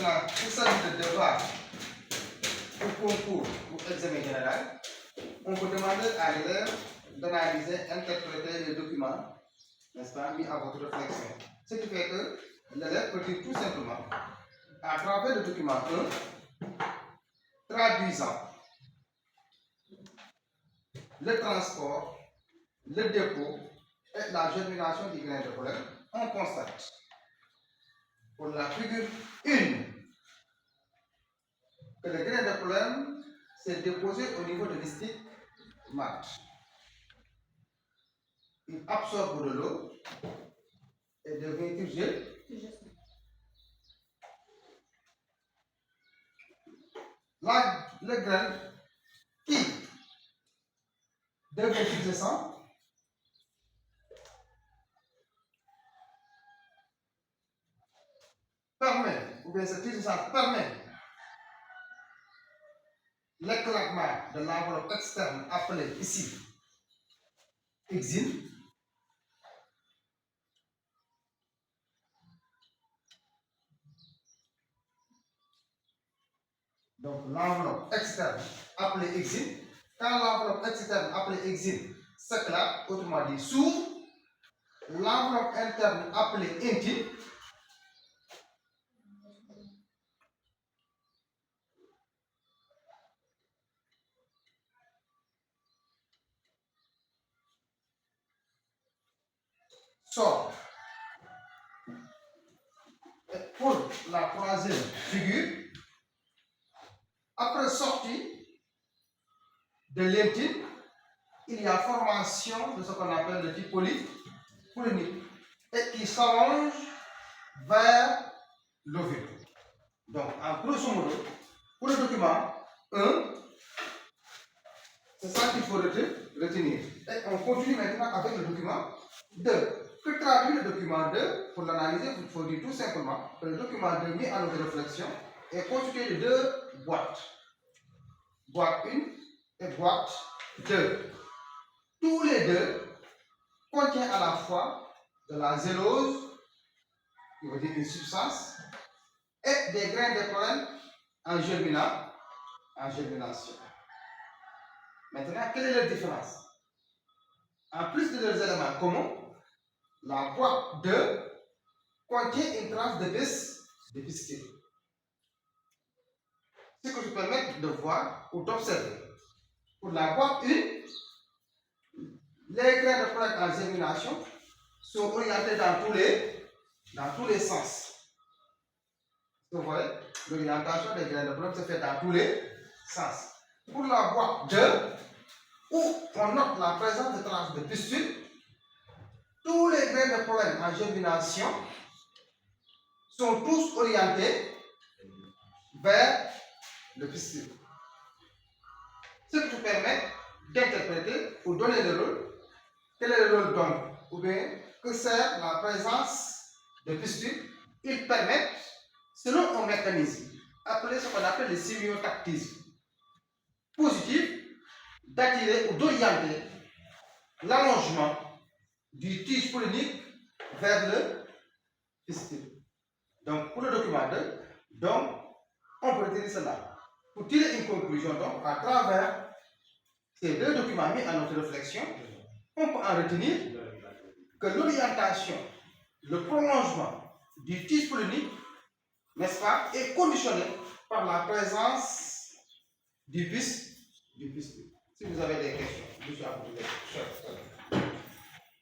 Maintenant, pour ça, de devoir au concours ou examen général, on peut demander à l'élève d'analyser, interpréter les documents, n'est-ce pas, mis à votre réflexion. Ce qui fait que l'élève peut dire tout simplement, à travers le document 1, traduisant le transport, le dépôt et la germination du grain de pollen, on constate pour la figure 1 que le grain de pollen s'est déposé au niveau de l'hystique mat. Il absorbe de l'eau et devient turgide. Le grain qui devient pubescent permet, ou bien cette pubescence permet l'éclatement de l'enveloppe externe appelée ici exine. Donc l'enveloppe externe appelée exine. Quand l'enveloppe externe appelée exine s'éclate, autrement dit s'ouvre, l'enveloppe interne appelée intime sort. Et pour la troisième figure, après sortie de l'intime, il y a formation de ce qu'on appelle le type polynique et qui s'allonge vers l'ovule. Donc, en grosso modo, pour le document 1, c'est ça qu'il faut retenir. Et on continue maintenant avec le document 2. Que traduit le document 2? Pour l'analyser, il faut dire tout simplement que le document 2 mis à notre réflexion est constitué de 2 boîtes. Boîte 1 et boîte 2. Tous les deux contiennent à la fois de la zélose, qui veut dire une substance, et des grains de pollen en germination. Maintenant, quelle est la différence? En plus de leurs éléments communs, la boîte 2 contient une trace de pistil. Ce que je permets de voir ou d'observer. Pour la boîte 1, les grains de pollen en germination sont orientés dans tous les sens. Vous voyez, l'orientation des grains de pollen se fait dans tous les sens. Pour la boîte 2, où on note la présence de traces de pistule, tous les grains de pollen en germination sont tous orientés vers le pistil. Ce qui nous permet d'interpréter ou donner le rôle. Quel est le rôle donc? Ou bien, que sert la présence de pistules? Ils permettent, selon un mécanisme appelé ce qu'on appelle le sémiotactisme positif, d'attirer ou d'orienter l'allongement du tige pollinique vers le pistil. Donc, pour le document 2, donc, on peut retirer cela. Pour tirer une conclusion, donc, à travers ces deux documents mis à notre réflexion, on peut en retenir que l'orientation, le prolongement du tige pollinique, n'est-ce pas, est conditionné par la présence du pistil. Si vous avez des questions, je suis à vous.